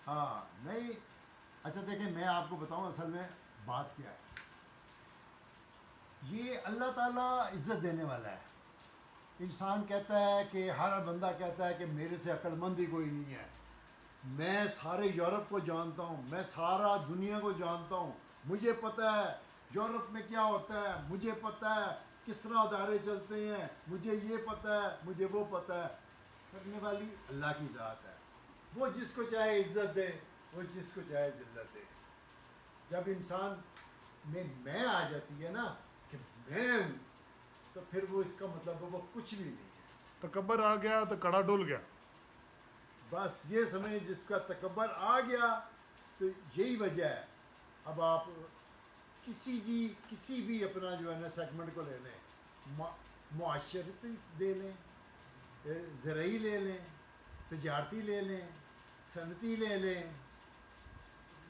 ہاں نہیں. اچھا دیکھیں میں آپ کو بتاؤں اصل میں بات کیا ہے. یہ اللہ تعالیٰ عزت دینے والا ہے. انسان کہتا ہے کہ ہر بندہ کہتا ہے کہ میرے سے عقل مند ہی کوئی نہیں ہے. میں سارے یورپ کو جانتا ہوں, میں سارا دنیا کو جانتا ہوں, مجھے پتہ ہے یورپ میں کیا ہوتا ہے, مجھے پتہ ہے کس طرح ادارے چلتے ہیں, مجھے یہ پتہ ہے, مجھے وہ پتہ ہے. کرنے والی اللہ کی ذات ہے. وہ جس کو چاہے عزت دے, وہ جس کو چاہے ذلت دے. جب انسان میں آ جاتی ہے نا کہ میں ہوں, تو پھر وہ اس کا مطلب وہ کچھ بھی نہیں ہے. تکبر آ گیا تو کڑا ڈول گیا. بس یہ سمجھ جس کا تکبر آ گیا تو یہی وجہ ہے. اب آپ کسی بھی اپنا جو ہے نا سیگمنٹ کو لے لیں, معاشرتی لے لیں, زرعی لے لیں, تجارتی لے لیں, صنعتی لے لیں,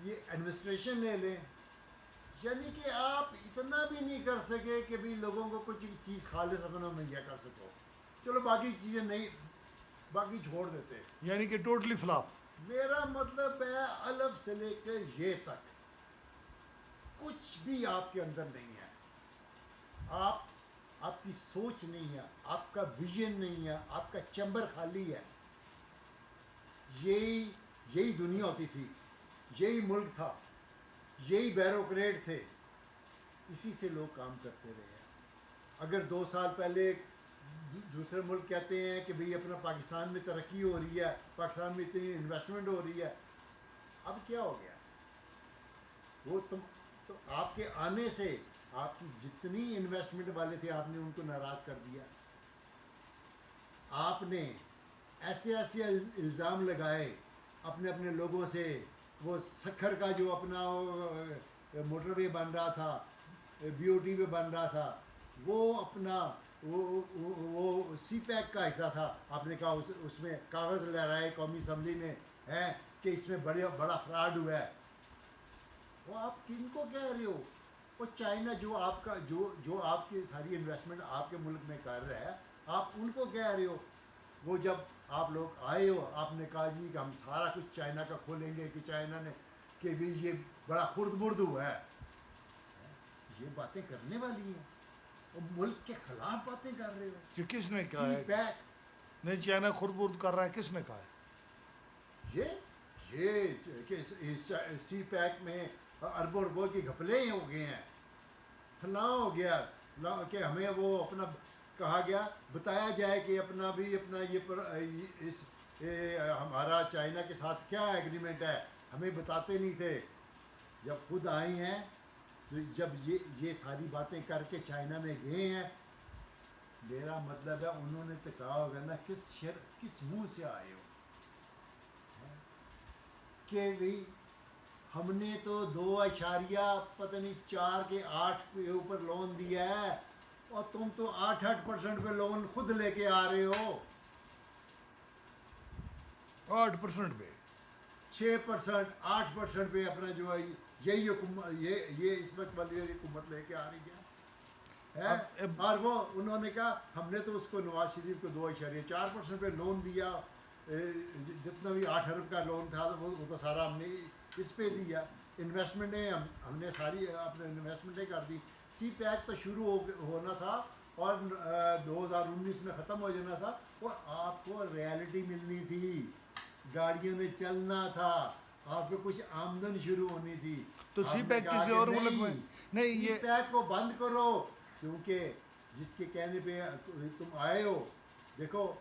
یہ ایڈمنسٹریشن لے لیں, یعنی کہ آپ اتنا بھی نہیں کر سکے کہ بھی لوگوں کو کچھ چیز خالص اپنا مہیا کر سکو. چلو باقی چیزیں نہیں, باقی چھوڑ دیتے. یعنی کہ ٹوٹلی فلاپ. میرا مطلب ہے الف سے لے کر یہ تک کچھ بھی آپ کے اندر نہیں ہے. آپ کی سوچ نہیں ہے, آپ کا ویژن نہیں ہے, آپ کا چیمبر خالی ہے. یہی دنیا ہوتی تھی, یہی ملک تھا, یہی بیوروکریٹ تھے, اسی سے لوگ کام کرتے رہے ہیں. اگر 2 سال پہلے دوسرے ملک کہتے ہیں کہ بھئی اپنا پاکستان میں ترقی ہو رہی ہے, پاکستان میں اتنی انویسٹمنٹ ہو رہی ہے, اب کیا ہو گیا؟ وہ تو آپ کے آنے سے آپ کی جتنی انویسٹمنٹ والے تھے آپ نے ان کو ناراض کر دیا. آپ نے ایسے الزام لگائے اپنے لوگوں سے. وہ سکھر کا جو اپنا موٹر وے بن رہا تھا, بی او ٹی پہ بن رہا تھا, وہ اپنا وہ سی پیک کا حصہ تھا. آپ نے کہا اس میں کاغذ لہرائے قومی اسمبلی میں ہے کہ اس میں بڑا فراڈ ہوا ہے. وہ آپ کن کو کہہ رہے ہو؟ وہ چائنا جو آپ کی ساری انویسٹمنٹ آپ کے ملک میں کر رہا ہے, آپ ان کو کہہ رہے ہو. وہ جب آپ لوگ آئے ہو آپ نے کہا جی کہ ہم سارا کچھ چائنا کا کھولیں گے, کہ چائنا نے کہ بھی یہ بڑا خرد برد ہوا ہے. یہ باتیں کرنے والی ہیں, اور ملک کے خلاف باتیں کر رہے ہو. کہ کس نے کہا سی ہے پیک, نہیں چائنا خرد برد کر رہا ہے, کس نے کہا ہے؟ یہ کہ سی پیک میں اربوں کی گھپلے ہو گئے ہیں, فلاں ہو گیا کہ ہمیں وہ اپنا کہا گیا بتایا جائے کہ اپنا ہمارا چائنا کے ساتھ کیا ایگریمنٹ ہے, ہمیں بتاتے نہیں تھے. جب خود آئی ہیں تو جب یہ ساری باتیں کر کے چائنا میں گئے ہیں, میرا مطلب ہے انہوں نے تو کہا ہوگا نا کس منہ سے آئے ہو, کہ بھئی ہم نے تو 2.4 کے 8 کے اوپر لون دیا ہے, اور تم تو 8% پہ لون خود لے کے آ رہے ہو. 8% پہ 6%, 8% پہ اپنا جو ہے یہی حکومت یہ اس وقت والی حکومت لے کے آ رہی ہے. اور وہ انہوں نے کہا ہم نے تو اس کو نواز شریف کو 2.4% پہ لون دیا, جتنا بھی 8 ارب کا لون تھا وہ تو سارا ہم نے اس پہ دیا. انویسٹمنٹیں ہم نے ساری اپنے انویسٹمنٹیں کر دی. سی پیک تو شروع ہونا تھا اور 2019 میں ختم ہو جانا تھا, اور آپ کو ریالٹی ملنی تھی, گاڑیوں میں چلنا تھا, آپ کو کچھ آمدن شروع ہونی تھی. تو سی پیک کسی اور ملک میں نہیں, سی یہ پیک کو بند کرو, کیونکہ جس کے کہنے پہ تم آئے ہو, دیکھو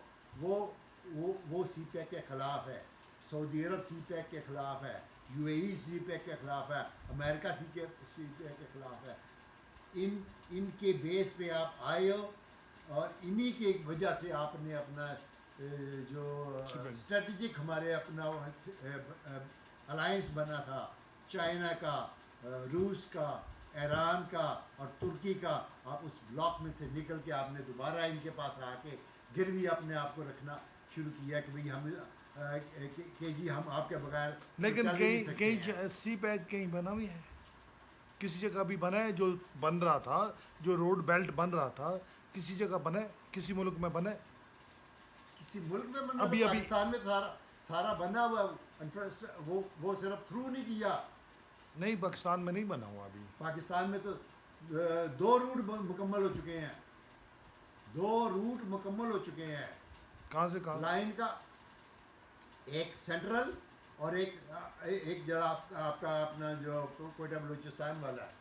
وہ سی پیک کے خلاف ہے, سعودی عرب سی پیک کے خلاف ہے, you a E C pack کے خلاف ہے, امریکہ سی پیک کے خلاف ہے. ان کے بیس پہ آپ آئے ہو, اور انہی کی وجہ سے آپ نے اپنا جو اسٹریٹجک ہمارے اپنا الائنس بنا تھا چائنا کا, روس کا, ایران کا اور ترکی کا, آپ اس بلاک میں سے نکل کے آپ نے دوبارہ ان کے پاس آ کے گروی اپنے آپ کو رکھنا شروع کیا کہ بھئی ہم آپ کے بغیر لیکن چل ہی نہیں سکتے ہیں. کہیں سی پیک کہیں بنا بھی ہے, کسی جگہ بھی بنا ہے جو بن رہا تھا, جو روڈ بیلٹ بن رہا تھا, کسی جگہ بنے, کسی ملک میں بنے؟ کسی ملک میں بننا ابھی تو پاکستان میں سارا بنا ہوا وہ صرف تھرو نہیں کیا. نہیں پاکستان میں نہیں بنا ہوا ابھی. پاکستان میں تو 2 روٹ مکمل ہو چکے ہیں. 2 روٹ مکمل ہو چکے ہیں. کہاں سے کہاں؟ لائن کا ایک سینٹرل اور ایک جگہ آپ کا اپنا جو کوئٹہ بلوچستان والا ہے.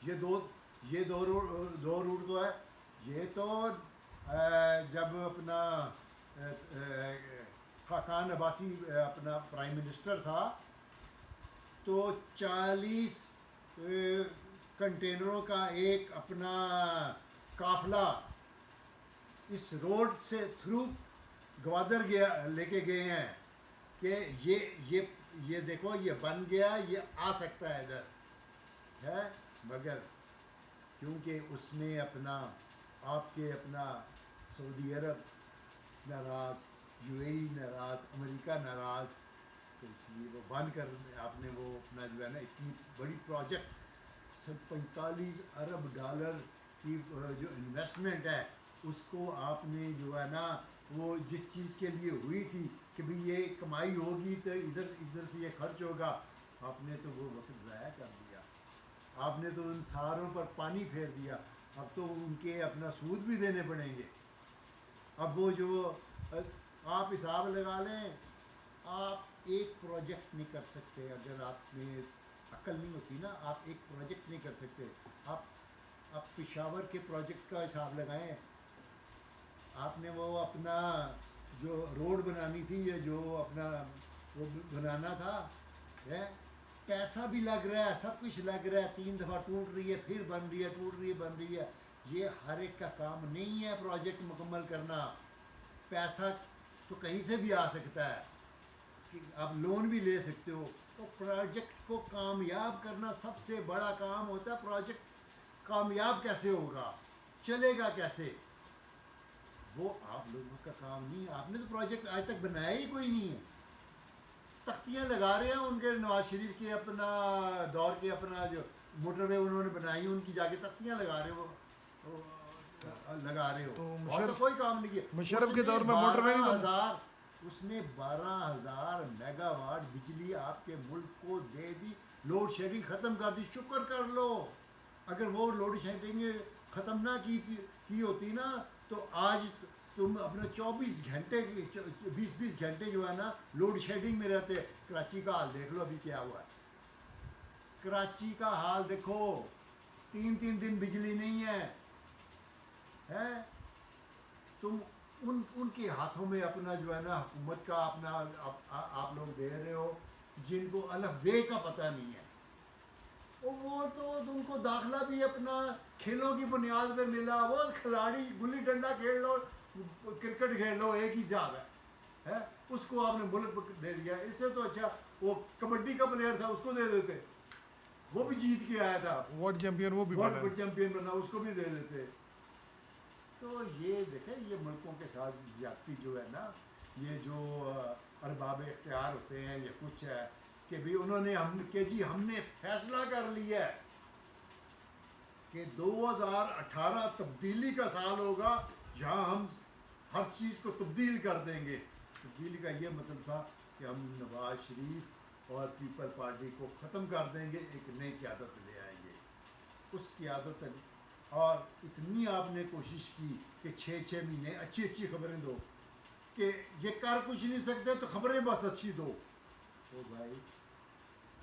یہ دو روٹ تو ہے. یہ تو جب اپنا خاقان عباسی اپنا پرائم منسٹر تھا تو 40 کنٹینروں کا ایک اپنا قافلہ اس روڈ سے تھرو گوادر لے کے گئے ہیں کہ یہ دیکھو یہ بن گیا, یہ آ سکتا ہے ادھر ہے. مگر کیونکہ اس میں اپنا آپ کے اپنا سعودی عرب ناراض, UAE ناراض, امریکہ ناراض, تو اس لیے وہ بند کر آپ نے وہ اپنا جو ہے نا اتنی بڑی پروجیکٹ 45 ارب ڈالر کی جو انویسٹمنٹ ہے اس کو آپ نے جو ہے نا وہ جس چیز کے لیے ہوئی تھی کہ بھئی یہ کمائی ہوگی تو ادھر سے یہ خرچ ہوگا, آپ نے تو وہ وقت ضائع کر دیا. آپ نے تو ان ساروں پر پانی پھیر دیا. اب تو ان کے اپنا سود بھی دینے پڑیں گے. اب وہ جو آپ حساب لگا لیں, آپ ایک پروجیکٹ نہیں کر سکتے اگر آپ میں عقل نہیں ہوتی نا. آپ ایک پروجیکٹ نہیں کر سکتے. آپ پشاور کے پروجیکٹ کا حساب لگائیں. آپ نے وہ اپنا جو روڈ بنانی تھی یا جو اپنا وہ بنانا تھا, پیسہ بھی لگ رہا ہے, سب کچھ لگ رہا ہے, 3 دفعہ ٹوٹ رہی ہے, پھر بن رہی ہے, ٹوٹ رہی ہے, بن رہی ہے. یہ ہر ایک کا کام نہیں ہے پروجیکٹ مکمل کرنا. پیسہ تو کہیں سے بھی آ سکتا ہے کہ آپ لون بھی لے سکتے ہو. تو پروجیکٹ کو کامیاب کرنا سب سے بڑا کام ہوتا ہے. پروجیکٹ کامیاب کیسے ہوگا, چلے گا کیسے, وہ آپ لوگوں کا کام نہیں ہے. آپ نے تو پروجیکٹ آج تک بنایا ہی کوئی نہیں ہے. تختیاں لگا رہے ہیں ان کے نواز شریف کے اپنا دور کے اپنا جو موٹر وے انہوں نے بنائی ان کی جا کے تختیاں لگا رہے ہو تو اور تو کوئی کام نہیں کیا. مشرف کے دور میں موٹر وے نہیں بنا. اس نے 12,000 میگا واٹ بجلی آپ کے ملک کو دے دی. لوڈ شیڈنگ ختم کر دی. شکر کر لو. اگر وہ لوڈ شیڈنگ ختم نہ کی ہوتی نا تو آج تم اپنا 24 گھنٹے 20 گھنٹے جو ہے نا لوڈ شیڈنگ میں رہتے. کراچی کا حال دیکھ لو ابھی کیا ہوا ہے. کراچی کا حال دیکھو, 3 دن بجلی نہیں ہے. تم ان کے ہاتھوں میں اپنا جو ہے نا حکومت کا اپنا آپ لوگ دے رہے ہو جن کو الف بے کا پتہ نہیں ہے. وہ تو تم کو داخلہ بھی اپنا کھیلوں کی بنیاد پہ ملا. وہ کھلاڑی گلی ڈنڈا کھیل لو, کرکٹ کھیل لو, ایک ہی حساب ہے. اس کو آپ نے ملک دے دیا. اس سے تو اچھا وہ کبڈی کا پلیئر تھا اس کو دے دیتے, وہ بھی جیت کے آیا تھا ورلڈ چیمپئن, وہ بھی ورلڈ چیمپئن بنا, اس کو بھی دے دیتے. تو یہ دیکھیں یہ ملکوں کے ساتھ زیادتی جو ہے نا, یہ جو ارباب اختیار ہوتے ہیں یہ کچھ ہے کہ بھی انہوں نے ہم نے فیصلہ کر لیا ہے کہ 2018 تبدیلی کا سال ہوگا جہاں ہم ہر چیز کو تبدیل کر دیں گے. تبدیلی کا یہ مطلب تھا کہ ہم نواز شریف اور پیپل پارٹی کو ختم کر دیں گے, ایک نئی قیادت لے آئیں گے. اس قیادت اور اتنی آپ نے کوشش کی کہ 6 مہینے اچھی خبریں دو کہ یہ کر کچھ نہیں سکتے تو خبریں بس اچھی دو. تو بھائی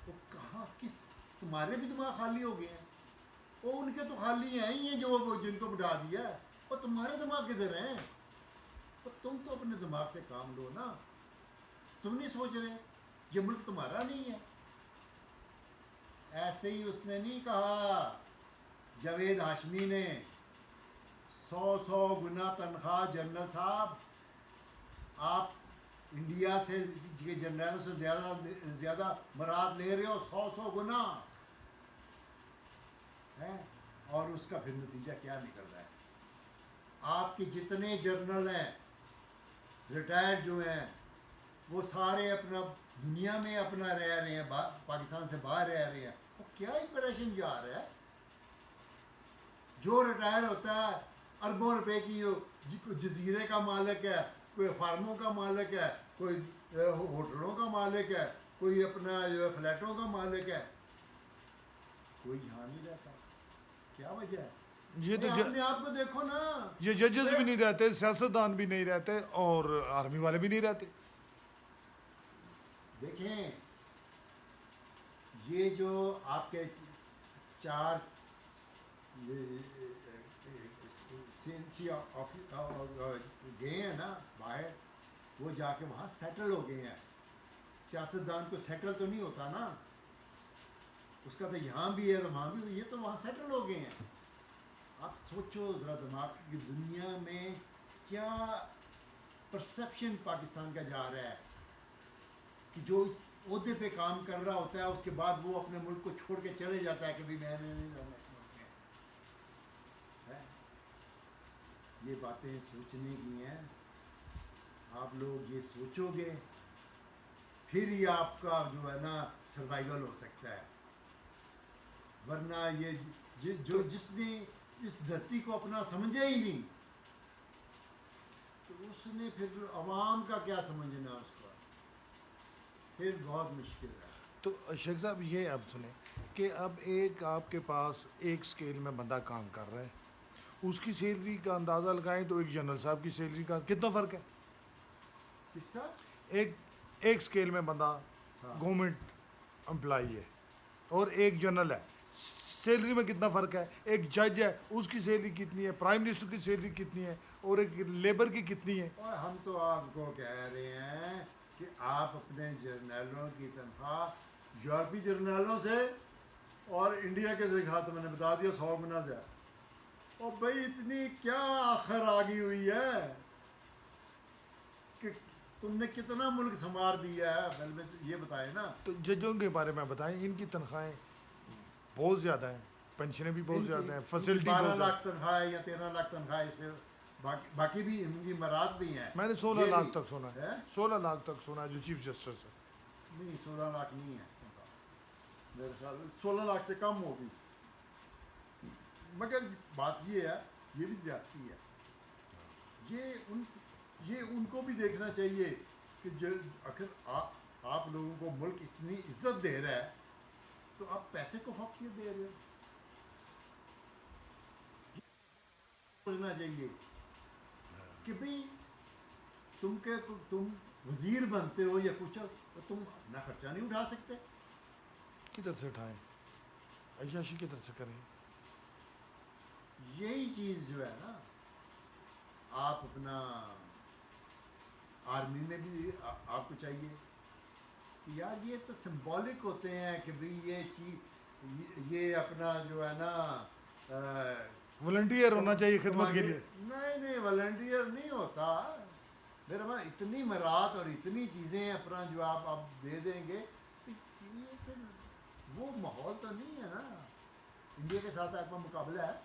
وہ کہاں کس تمہارے بھی دماغ خالی ہو گئے ہیں. وہ ان کے تو خالی ہیں ہی ہیں جو جن کو بٹھا دیا. اور تمہارے دماغ کدھر ہیں؟ تو تم تو اپنے دماغ سے کام لو نا. تم نہیں سوچ رہے یہ ملک تمہارا نہیں ہے. ایسے ہی اس نے نہیں کہا جاوید ہاشمی نے 100 گنا تنخواہ جنرل صاحب آپ انڈیا سے جنرلوں سے زیادہ مراد لے رہے ہو 100 گنا ہے. اور اس کا پھر نتیجہ کیا نکل رہا ہے؟ آپ کے جتنے جنرل ہیں ریٹائرڈ جو ہیں وہ سارے اپنا دنیا میں اپنا رہ رہے ہیں, پاکستان سے باہر رہ رہے ہیں. وہ کیا امپریشن جا رہا ہے؟ جو ریٹائر ہوتا ہے اربوں روپے کی جزیرے کا مالک ہے, کوئی فارموں کا مالک ہے, کوئی ہوٹلوں کا مالک ہے, کوئی اپنا جو ہے فلیٹوں کا مالک ہے, کوئی یہاں نہیں رہتا. کیا وجہ ہے؟ یہ تو اپنے آپ کو دیکھو نا. یہ ججز بھی نہیں رہتے, سیاستدان بھی نہیں رہتے, اور آرمی والے بھی نہیں رہتے. دیکھیں یہ جو آپ کے 4 CNC گئے ہیں نا باہر, وہ جا کے وہاں سیٹل ہو گئے ہیں. سیاستدان کو سیٹل تو نہیں ہوتا نا, اس کا تو یہاں بھی ہے وہاں بھی, یہ تو وہاں سیٹل ہو گئے ہیں. آپ سوچو ذرا دماغ سے کہ دنیا میں کیا پرسیپشن پاکستان کا جا رہا ہے, کہ جو اس عہدے پہ کام کر رہا ہوتا ہے اس کے بعد وہ اپنے ملک کو چھوڑ کے چلے جاتا ہے کہ بھی میں نے نہیں رہنا اس ملک میں. یہ باتیں سوچنے کی ہیں. آپ لوگ یہ سوچو گے پھر ہی آپ کا جو ہے نا سروائیول ہو سکتا ہے, ورنہ یہ جو جس نے اس دھرتی کو اپنا سمجھا ہی نہیں تو اس نے پھر عوام کا کیا سمجھنا اس کا, پھر بہت مشکل ہے. تو شیخ صاحب یہ اب سنیں کہ اب ایک آپ کے پاس ایک سکیل میں بندہ کام کر رہا ہے, اس کی سیلری کا اندازہ لگائیں تو ایک جنرل صاحب کی سیلری کا کتنا فرق ہے؟ کس کا؟ ایک سکیل میں بندہ گورنمنٹ امپلائی ہے اور ایک جنرل ہے, سیلری میں کتنا فرق ہے؟ ایک جج ہے اس کی سیلری کتنی ہے, پرائم منسٹر کی سیلری کتنی ہے, اور ایک لیبر کی کتنی ہے؟ اور ہم تو آپ کو کہہ رہے ہیں کہ آپ اپنے جرنیلوں کی تنخواہ یورپی جرنیلوں سے اور انڈیا کے دیکھا تو میں نے بتا دیا 100 گنا زیادہ. اور بھائی اتنی کیا آخر آگی ہوئی ہے کہ تم نے کتنا ملک سنوار دیا ہے, پہلے یہ بتائے نا. تو ججوں کے بارے میں بتائیں, ان کی تنخواہیں بہت زیادہ ہیں, پینشنیں بھی بہت زیادہ ہیں, فیسلٹی 12 لاکھ تنخواہ ہے یا 13 لاکھ تنخواہ, اس سے باقی بھی ان کی مراد بھی ہیں. میں نے 16 لاکھ تک سنا ہے, 16 لاکھ تک سنا ہے جو چیف جسٹس ہے. نہیں 16 لاکھ نہیں ہے میرے خیال میں, 16 لاکھ سے کم ہوگی, مگر بات یہ ہے یہ بھی زیادتی ہے. یہ ان کو بھی دیکھنا چاہیے کہ اگر آپ لوگوں کو ملک اتنی عزت دے رہا ہے تو آپ پیسے کو فوقیت دے رہے ہو. سوچنا چاہیے کہ بھئی تم وزیر بنتے ہو یا کچھ, تم اپنا خرچہ نہیں اٹھا سکتے. کدھر سے اٹھائیں, عیاشی کدھر سے کریں؟ یہی چیز جو ہے نا, آپ اپنا آرمی میں بھی آپ کو چاہیے کہ یار یہ تو سمبولک ہوتے ہیں کہ بھئی یہ چیز یہ اپنا جو ہے نا والنٹیئر ہونا چاہیے خدمت کے لیے. نہیں والنٹیئر نہیں ہوتا میرا ماں, اتنی مراد اور اتنی چیزیں اپنا جو آپ دے دیں گے, یہ پھر وہ ماحول تو نہیں ہے نا. انڈیا کے ساتھ آپ کا مقابلہ ہے,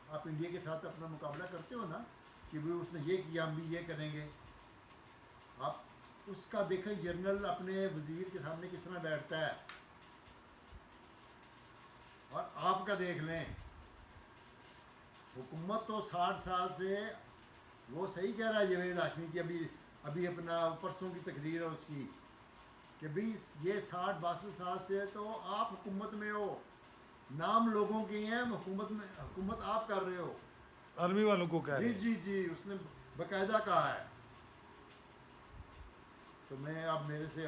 آپ انڈیا کے ساتھ اپنا مقابلہ کرتے ہو نا کہ بھی اس نے یہ کیا ہم بھی یہ کریں گے. آپ اس کا دیکھیں جنرل اپنے وزیر کے سامنے کس طرح بیٹھتا ہے, اور آپ کا دیکھ لیں حکومت تو 60 سال سے, وہ صحیح کہہ رہا ہے جاوید ہاشمی کی, ابھی اپنا پرسوں کی تقریر ہے اس کی کہ بھئی یہ 60-62 سال سے تو آپ حکومت میں ہو, نام لوگوں کے ہیں, حکومت آپ کر رہے ہو. آرمی والوں کو کہہ رہے ہیں. جی اس نے باقاعدہ کہا ہے. تو میں اب میرے سے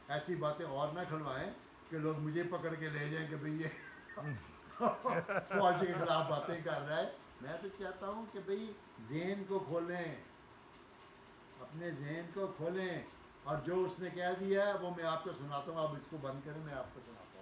ایسی باتیں اور نہ کھلوائیں کہ لوگ مجھے پکڑ کے لے جائیں کہ بھئی یہ فوج کے خلاف باتیں کر رہا ہے. میں تو چاہتا ہوں کہ بھئی ذہن کو کھولیں, اپنے ذہن کو کھولیں, اور جو اس نے کہہ دیا ہے وہ میں آپ کو سناتا ہوں. اب اس کو بند کریں, میں آپ کو سناتا ہوں.